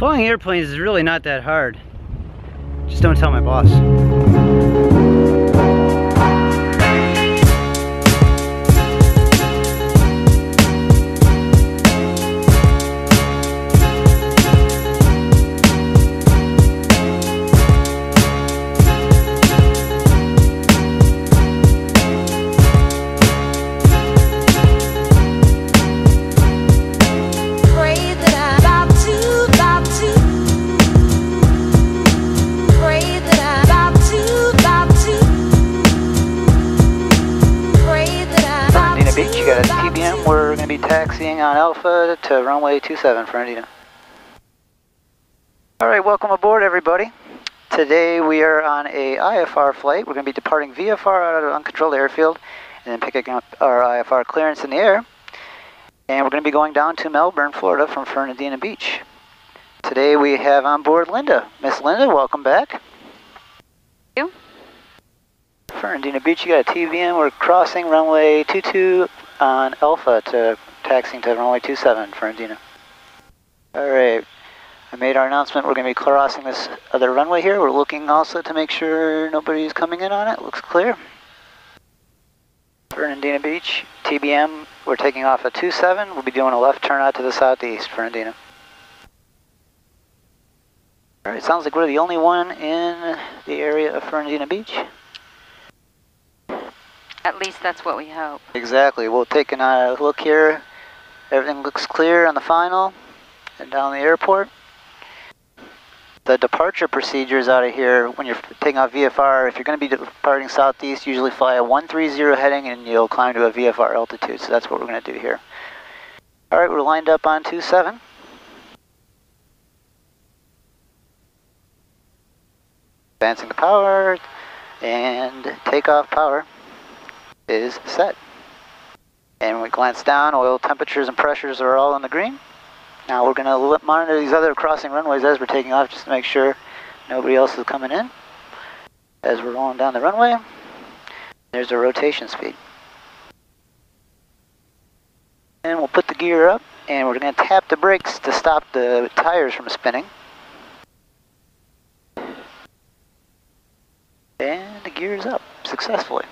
Flying airplanes is really not that hard. Just don't tell my boss. Beach, you got a TBM. We're going to be taxiing on Alpha to runway 27, Fernandina. Alright, welcome aboard everybody. Today we are on a IFR flight. We're going to be departing VFR out of uncontrolled airfield and then picking up our IFR clearance in the air. And we're going to be going down to Melbourne, Florida from Fernandina Beach. Today we have on board Linda. Miss Linda, welcome back. Thank you. Fernandina Beach, you got a TBM. We're crossing runway 22 on Alpha to taxiing to runway 27, Fernandina. Alright, I made our announcement. We're going to be crossing this other runway here. We're looking also to make sure nobody's coming in on it. Looks clear. Fernandina Beach, TBM. We're taking off at 27. We'll be doing a left turn out to the southeast, Fernandina. Alright, sounds like we're the only one in the area of Fernandina Beach. At least that's what we hope. Exactly. We'll take a look here. Everything looks clear on the final and down the airport. The departure procedures out of here when you're taking off VFR, if you're going to be departing southeast, usually fly a 130 heading and you'll climb to a VFR altitude. So that's what we're going to do here. Alright, we're lined up on 27. Advancing the power and takeoff power is set. And when we glance down, oil temperatures and pressures are all on the green. Now we're going to monitor these other crossing runways as we're taking off just to make sure nobody else is coming in. As we're rolling down the runway, there's a rotation speed. And we'll put the gear up and we're going to tap the brakes to stop the tires from spinning. And the gear is up successfully.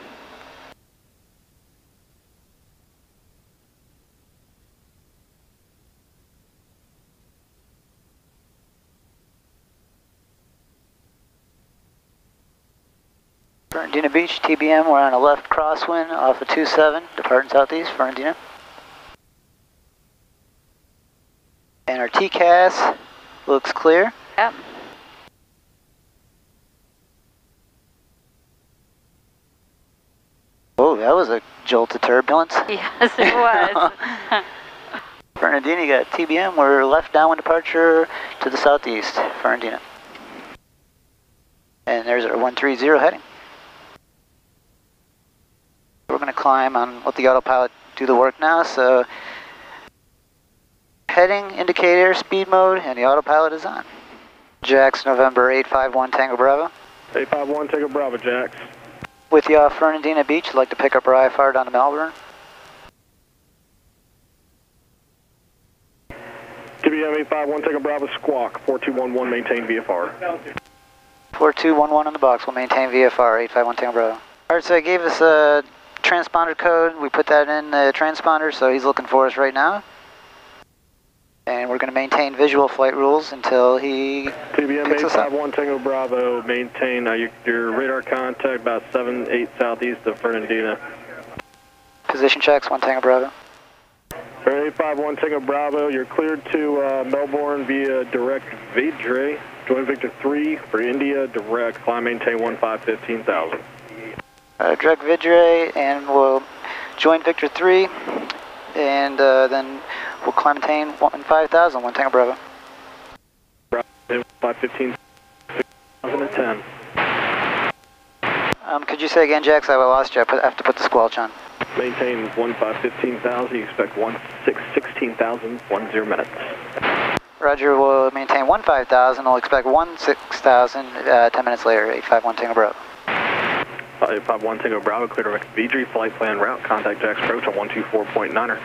Fernandina Beach, TBM, we're on a left crosswind off of 27, departing southeast, Fernandina. And our TCAS looks clear. Yep. Oh, that was a jolt of turbulence. Yes, it was. Fernandina, you got TBM, we're left downwind departure to the southeast, Fernandina. And there's our 130 heading. We're going to climb on, let the autopilot do the work now, so heading, indicator, speed mode, and the autopilot is on. Jax, November 851 Tango Bravo. 851 Tango Bravo, Jax. With you off Fernandina Beach, I'd like to pick up our IFR down to Melbourne. TBM 851 Tango Bravo, squawk, 4211, maintain VFR. 4211 on the box, we'll maintain VFR, 851 Tango Bravo. Alright, so I gave us a transponder code. We put that in the transponder, so he's looking for us right now. And we're going to maintain visual flight rules until he TBM picks us up. 851 Tango Bravo, maintain your radar contact about 78 southeast of Fernandina. Position checks, 1 Tango Bravo. 851 Tango Bravo, you're cleared to Melbourne via direct Vidre. Join Victor 3 for India, direct, climb maintain 15,000. Direct Vidre, and we'll join Victor 3, and then we'll climb maintain 15,000, 1 Tango Bravo. Bravo, 515, 2010. Could you say again, Jax? I lost you. I have to put the squelch on. Maintain 15,000, you expect 16,000, 10 minutes. Roger, we'll maintain 15,000, we'll expect 16,000, 10 minutes later, 851 Tango Bravo. 851 Tango Bravo, clear direct Vidri, flight plan route, contact Jax approach on 124.9er.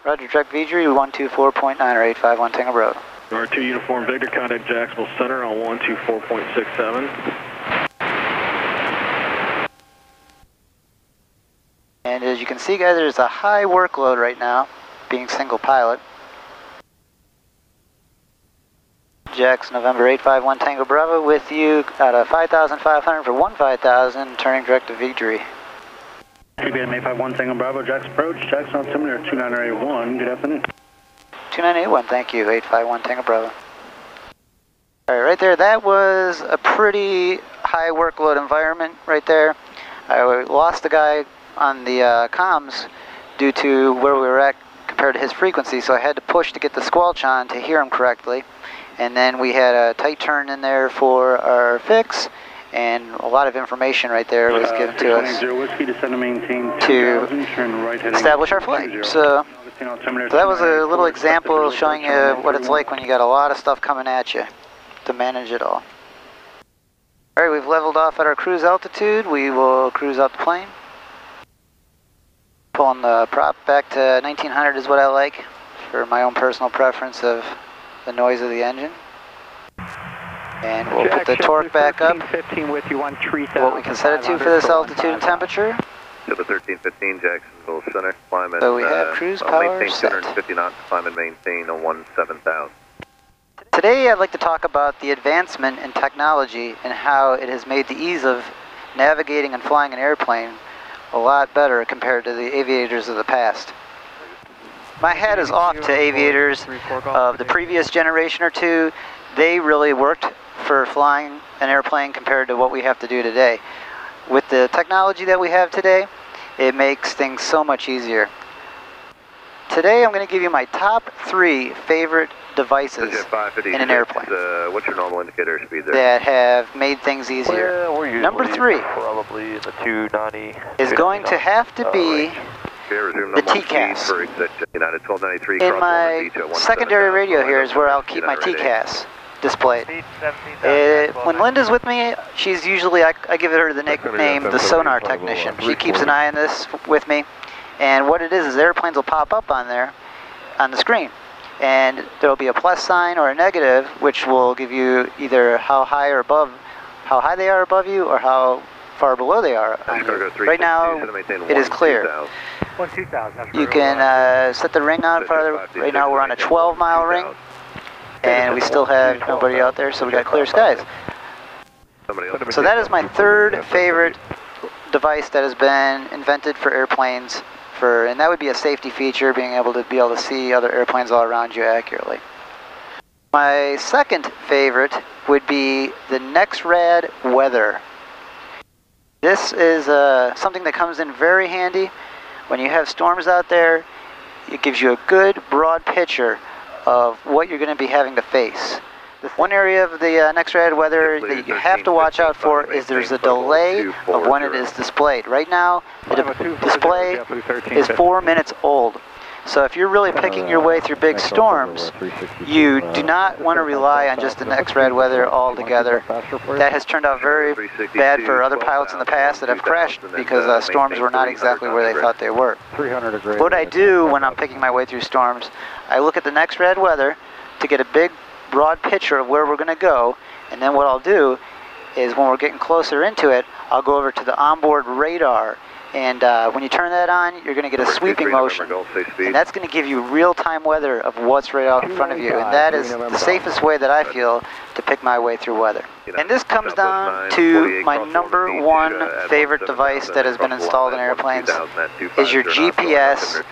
Roger, direct Vidri, 124.9er, 851 Tango Bravo. R2 Uniform Victor, contact Jacksonville Center on 124.67. And as you can see, guys, there's a high workload right now, being single pilot. Jax, November 851 Tango Bravo with you out of 5,500 for 15,000, turning direct to Victory. ABM 851 Tango Bravo, Jax approach, Jax altimeter 2981, good afternoon. 2981, thank you, 851 Tango Bravo. All right, right there, that was a pretty high workload environment right there. I lost the guy on the comms due to where we were at compared to his frequency, so I had to push to get the squelch on to hear him correctly. And then we had a tight turn in there for our fix, and a lot of information right there was given to us to establish our flight. So that was a little example showing you what it's like when you got a lot of stuff coming at you to manage it all. All right, we've leveled off at our cruise altitude. We will cruise out the plane. Pulling the prop back to 1900 is what I like for my own personal preference of the noise of the engine. And we'll put the torque back up, with you on what we can set it to for this altitude and temperature. To the 1315 Jacksonville Center, climb and So we have cruise power maintain set. 250 knots, climb and maintain a 17,000. Today I'd like to talk about the advancement in technology and how it has made the ease of navigating and flying an airplane a lot better compared to the aviators of the past. My hat is off to aviators of the previous generation or two. They really worked for flying an airplane compared to what we have to do today. With the technology that we have today, it makes things so much easier. Today I'm going to give you my top 3 favorite devices in an airplane What's your normal indicator speed there? that have made things easier. Number 3 probably the 290 is going to have to be the TCAS. In my secondary radio here is where I'll keep my TCAS displayed. When Linda's with me, she's usually, I give her the nickname the sonar technician. She keeps an eye on this with me, and what it is airplanes will pop up on there on the screen, and there'll be a plus sign or a negative, which will give you either how high or above, how high they are above you or how far below they are on you. Right now it is clear. You can set the ring on farther. Right now we're on a 12-mile ring, and we still have nobody out there, so we got clear skies. So that is my third favorite device that has been invented for airplanes, and that would be a safety feature, being able to see other airplanes all around you accurately. My second favorite would be the NexRad Weather. This is something that comes in very handy when you have storms out there. It gives you a good broad picture of what you're going to be having to face. One area of the NexRad Weather that you have to watch out for is there's a delay of when it is displayed. Right now, the display is 4 minutes old. So if you're really picking your way through big storms, you do not want to rely on just the NexRad Weather altogether. That has turned out very bad for other pilots in the past that have crashed because storms were not exactly where they thought they were. What I do when I'm picking my way through storms, I look at the NexRad Weather to get a big broad picture of where we're going to go, and then what I'll do is when we're getting closer into it, I'll go over to the onboard radar, and when you turn that on, you're going to get a sweeping motion, and that's going to give you real-time weather of what's right out in front of you, and that is the safest way that I feel to pick my way through weather. And this comes down to my number 1 favorite device that has been installed in airplanes is your GPS.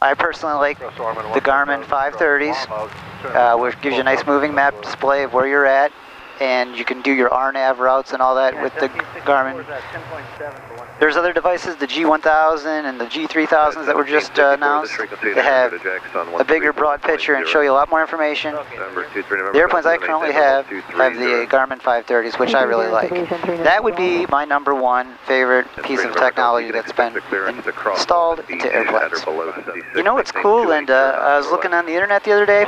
I personally like the Garmin 530s, which gives you a nice moving map display of where you're at, and you can do your RNAV routes and all that with the Garmin. There's other devices, the G1000 and the G3000s that were just announced, that have a bigger broad picture and show you a lot more information. The airplanes I currently have the Garmin 530s, which I really like. That would be my number 1 favorite piece of technology that's been installed into airplanes. You know what's cool, Linda? I was looking on the internet the other day,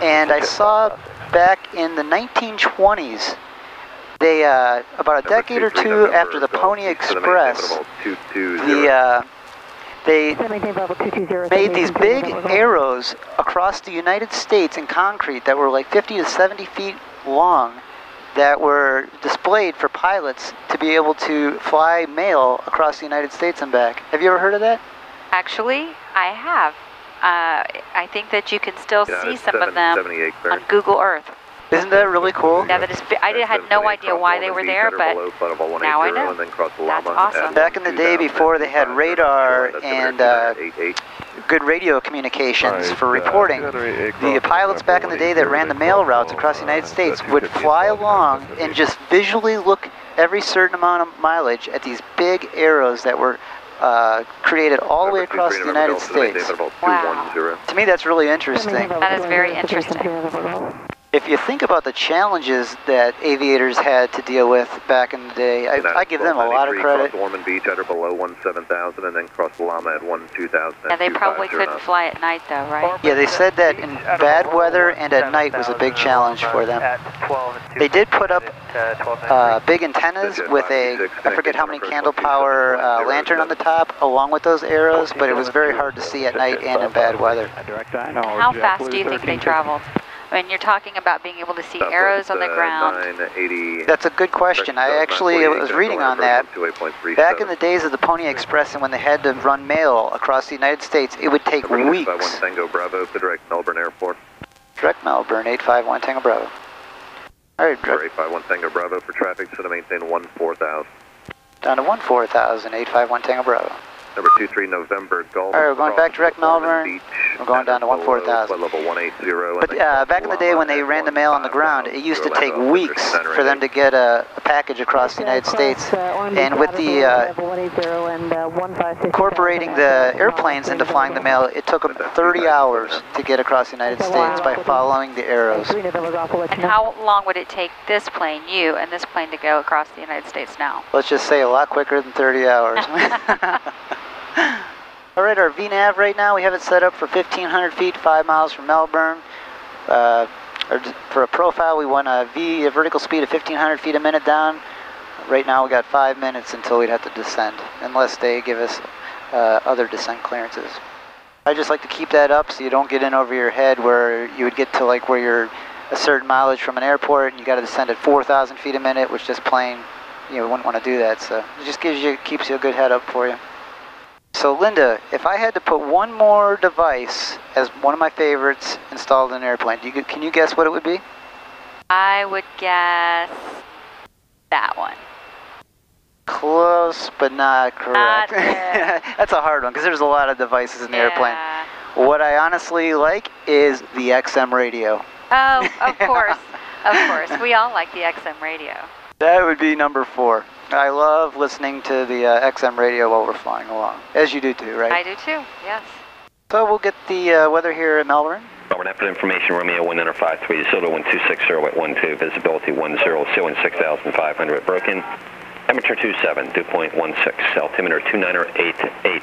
and I saw back in the 1920s, they, about a decade or two after the Pony Express, the They made these big arrows across the United States in concrete that were like 50 to 70 feet long that were displayed for pilots to be able to fly mail across the United States and back. Have you ever heard of that? Actually, I have. I think that you can still see some of them on Google Earth. Isn't that really cool? Yeah, that is. I had no idea why they were there, but now I know. That's awesome. Back in the day, before they had radar and good radio communications for reporting, the pilots back in the day that ran the mail routes across the United States would fly along and just visually look every certain amount of mileage at these big arrows that were created all the way across the United States. Wow. To me, that's really interesting. That is very interesting. If you think about the challenges that aviators had to deal with back in the day, I give them a lot of credit. Cross Ormond Beach at or below 17,000 and then cross Lama at 12,000. Yeah, they probably couldn't fly at night though, right? Yeah, they said that in bad weather and at night was a big challenge for them. They did put up big antennas with a, I forget how many candle power lantern on the top along with those arrows, but it was very hard to see at night and in bad weather. How fast do you think they traveled? I mean, you're talking about being able to see arrows on the ground. That's a good question. I actually was reading on that. Back in the days of the Pony Express and when they had to run mail across the United States, it would take weeks. 851 Tango Bravo to direct Melbourne Airport. Direct Melbourne, 851 Tango Bravo. All right, 851 Tango Bravo for traffic, so to maintain 14,000. Down to 14,000, 851 Tango Bravo. Number 23 November Golf. All right, we're going back direct Melbourne. We're going down to 14,000. Level 180. But back in the day when they ran the mail on the ground, it used to take weeks for them to get a package across the United States. And with the incorporating the airplanes into flying the mail, it took them 30 hours to get across the United States by following the arrows. And how long would it take this plane, you, and this plane to go across the United States now? Let's just say a lot quicker than 30 hours. All right, our VNAV right now, we have it set up for 1,500 feet, 5 miles from Melbourne. For a profile, we want a vertical speed of 1,500 feet a minute down. Right now, we got 5 minutes until we'd have to descend, unless they give us other descent clearances. I just like to keep that up so you don't get in over your head where you would get to like where you're a certain mileage from an airport and you got to descend at 4,000 feet a minute, which this plane, you wouldn't want to do that. So it just keeps you a good head up for you. So Linda, if I had to put one more device as one of my favorites installed in an airplane, can you guess what it would be? I would guess that one. Close, but not correct. That's a hard one because there's a lot of devices in the airplane. What I honestly like is the XM radio. Oh, of course. Of course. We all like the XM radio. That would be number 4. I love listening to the XM radio while we're flying along, as you do too, right? I do too, yes. So we'll get the weather here at Melbourne. Melbourne, after information, Romeo 1953, Silver 1260 at 12, visibility 10, ceiling 6,500, broken, temperature 27, dew point 16, altimeter 2988.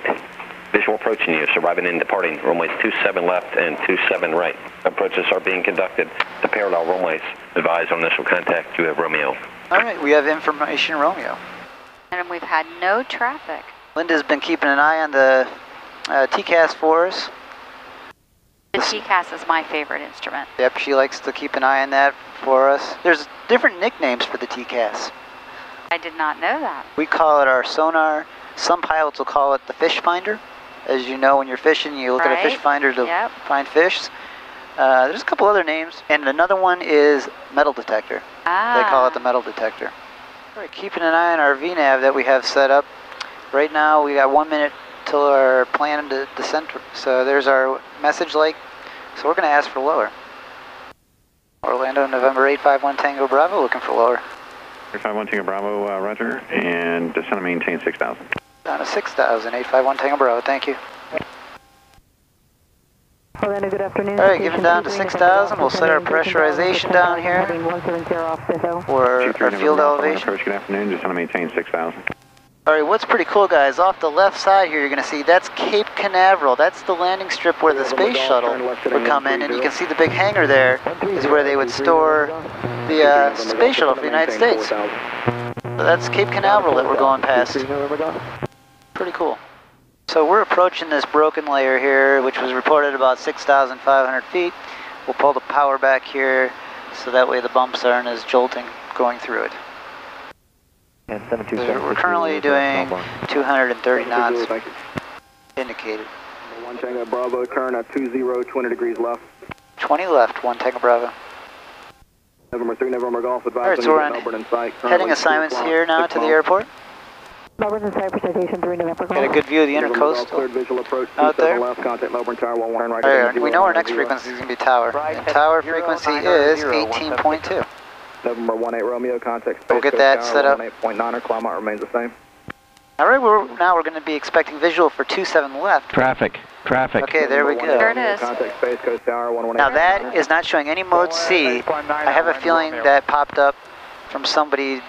Visual approaching you, arriving and departing, runways 27 left and 27 right. Approaches are being conducted to parallel runways. Advise on initial contact, you have Romeo. All right, we have information Romeo. And we've had no traffic. Linda's been keeping an eye on the TCAS for us. The TCAS is my favorite instrument. Yep, she likes to keep an eye on that for us. There's different nicknames for the TCAS. I did not know that. We call it our sonar. Some pilots will call it the fish finder. As you know, when you're fishing, you look at a fish finder to find fish. There's a couple other names, and another one is metal detector. They call it the metal detector. All right, keeping an eye on our VNAV that we have set up. Right now, we got 1 minute till our plan to descent. So there's our message light. So we're going to ask for lower. Orlando, November 851 Tango Bravo, looking for lower. 851 Tango Bravo, roger, and descend and maintain 6,000. Down to 6,000, 851 Tango Bravo, thank you. Orlando, good afternoon. All right, giving down to 6,000. We'll set our pressurization down here for our field elevation. Approach, good afternoon. Just want to maintain 6,000. All right, what's pretty cool, guys, off the left side here, you're going to see that's Cape Canaveral. That's the landing strip where the space shuttle would come in, and you can see the big hangar there is where they would store the space shuttle for the United States. So that's Cape Canaveral that we're going past. Pretty cool. So we're approaching this broken layer here, which was reported about 6,500 feet. We'll pull the power back here, so that way the bumps aren't as jolting going through it. And We're currently doing 230 knots indicated. 1 Tango Bravo, turn at 20, 20 degrees left. 20 left, 1 Tango Bravo. November 3, November Golf, advise. Alright, so we're on Melbourne in sight. heading assignments here now to the airport. Melbourne in sight, precipitation 3 November Golf. Got a good view of the intercoastal visual approach, out there. left, contact Melbourne Tower 11 right. Alright, we know our next frequency is going to be tower. And tower frequency is 18.2. November 18 Romeo, contact space. We'll get that set up. 18.9, climb out remains the same. Alright, now we're going to be expecting visual for 27 left. Traffic. Okay, there we go. There it is. Contact space, Coast Tower 118. Now that is not showing any mode C. I have a feeling that popped up from somebody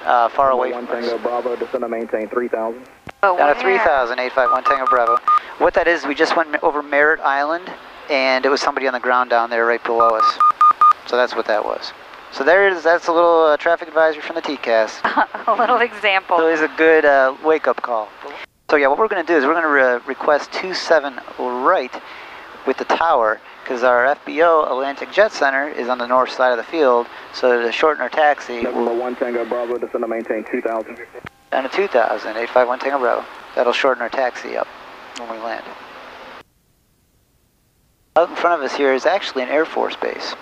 far away from 1 Tango us. Bravo, descend to maintain 3,000. But Down where? to 3,000, 851 Tango Bravo. What that is, we just went over Merritt Island, and it was somebody on the ground down there right below us. So that's what that was. So there it is, that's a little traffic advisory from the TCAS. A little example. So it's a good wake-up call. So yeah, what we're going to do is we're going to request 27 right with the tower, because our FBO Atlantic Jet Center is on the north side of the field, so to shorten our taxi, November 1 Tango Bravo, descend to maintain 2,000. down to 2,000, 851 Tango Bravo. That'll shorten our taxi up when we land. Out in front of us here is actually an Air Force base.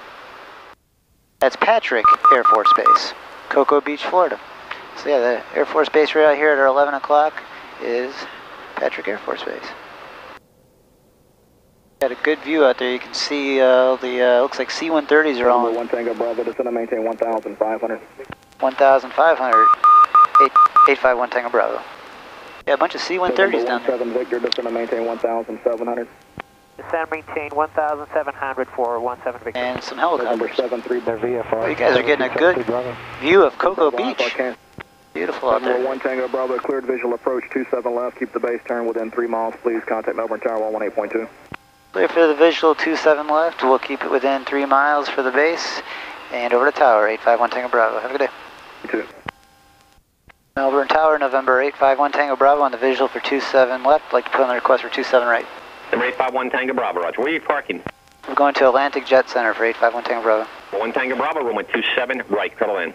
That's Patrick Air Force Base, Cocoa Beach, Florida. So yeah, the Air Force Base right out here at our 11 o'clock is Patrick Air Force Base. Got a good view out there. You can see looks like C-130s are all on. 1 Tango Bravo, descend to maintain 1,500. 1,500, 851 Tango Bravo. Yeah, a bunch of C-130s down there. 7 Victor, descend to maintain 1,700. Descend, maintain 1,700 for 17 Victor. And some November helicopters. 73 Oh, you guys are getting a good view of Cocoa Beach. Beautiful out November there. 1 Tango Bravo, cleared visual approach 27 left. Keep the base turn within 3 miles, please. Contact Melbourne Tower 118.2. Clear for the visual 27 left. We'll keep it within 3 miles for the base. And over to tower, 851 Tango Bravo. Have a good day. 2. Melbourne Tower, November 851 Tango Bravo on the visual for 27 left. I'd like to put on the request for 27 right. Number 851 Tango Bravo, Roger. Where are you parking? We're going to Atlantic Jet Center for 851 Tango Bravo. 1 Tango Bravo, runway 27 right, settle in.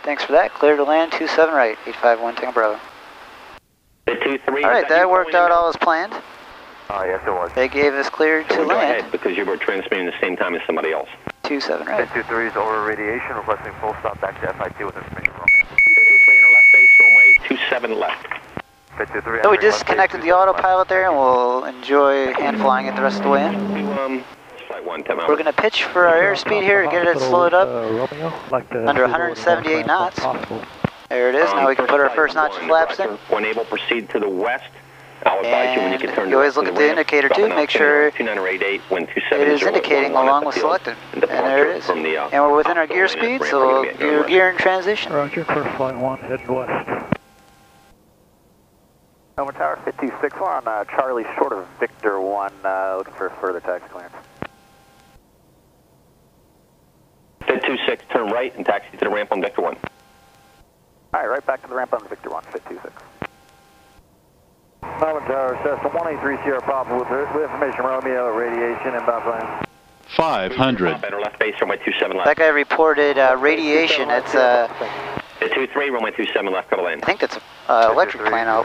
Thanks for that. Clear to land, 27 right, 851 Tango Bravo. The 23. Alright, that worked out all as planned. Oh, yes, it was. They gave us clear to Go land, ahead, because you were transmitting the same time as somebody else. 27 right. 23 is over radiation, requesting full stop back to FIT with information from you. 23 in our left base, runway 27 left. 53. So we disconnected the autopilot there, and we'll enjoy hand flying it the rest of the way in. Flight 1, 10 We're going to pitch for our airspeed here to get it slowed up under 178 knots. There it is. Now we can put our first notch of flaps in. When able, proceed to the west. I'll advise you when you can turn you always look at the indicator too, make sure 2988, wind 27 it is indicating along with selected. And there it is. And we're within our gear speed, so we'll do gear in transition. Roger, first flight 1, heading west. Melbourne Tower 526, we're on Charlie short of Victor 1, looking for further taxi clearance. 526, turn right and taxi to the ramp on Victor 1. Alright, right back to the ramp on Victor 1, 526. Melbourne Tower, Cessna 1830 Sierra Papa with information Romeo, radiation, inbound plan. 500. Better left base, runway 27 left. That guy reported radiation. It's The 23, runway 27 left, cut in. I think that's an electric plane out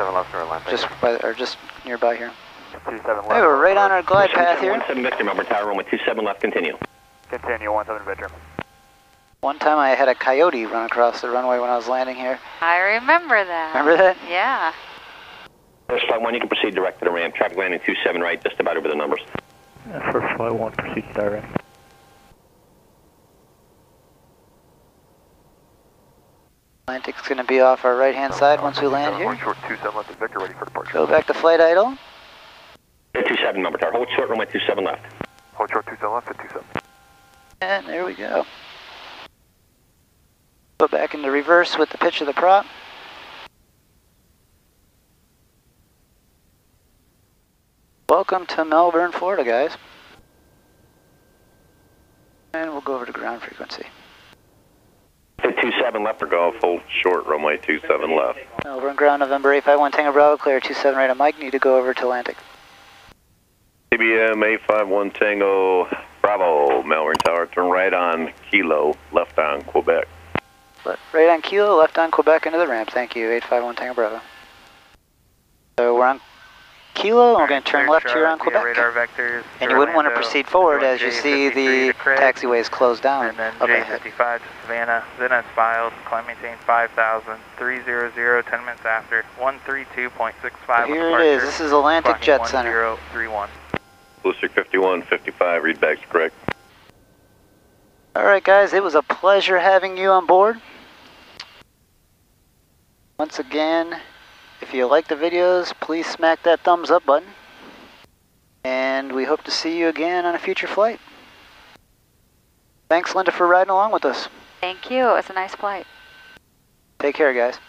just nearby here. 27 left. Hey, we're right on our glide path here. 17 Victor, Melbourne Tower, runway 27 left, continue. Continue, 17 Victor. One time I had a coyote run across the runway when I was landing here. I remember that. Remember that? Yeah. First flight 1, you can proceed direct to the ramp. Traffic landing 27 right, just about over the numbers. First flight 1, proceed direct. Atlantic's going to be off our right-hand side once we land here. Short 27 left, Victor, ready for departure. Go back to flight idle. 27, Melbourne Tower, hold short, runway 27 left. Hold short 27 left, 27. And there we go. Go back into reverse with the pitch of the prop. Welcome to Melbourne, Florida, guys. And we'll go over to ground frequency. 27 left for golf, hold short, runway 27 left. Melbourne ground, November 851 Tango Bravo, clear 27 right on Mike, need to go over to Atlantic. CBM 851 Tango Bravo, Melbourne Tower, turn right on Kilo, left on Quebec. Right on Kilo, left on Quebec into the ramp, thank you, 851 Tango Bravo. So we're on Kilo, and we're going to turn left here on Quebec. Radar vectors and you wouldn't want to proceed forward as you see the taxiway is closed down. And then up ahead. J55 to Savannah, then as filed, climb maintain 5,000, 300, 10 minutes after, 132.65. Here it is, this is Atlantic Jet Center. 1031. Booster 5155, readback's correct. Alright guys, it was a pleasure having you on board. Once again, if you like the videos, please smack that thumbs up button. And we hope to see you again on a future flight. Thanks, Linda, for riding along with us. Thank you. It was a nice flight. Take care, guys.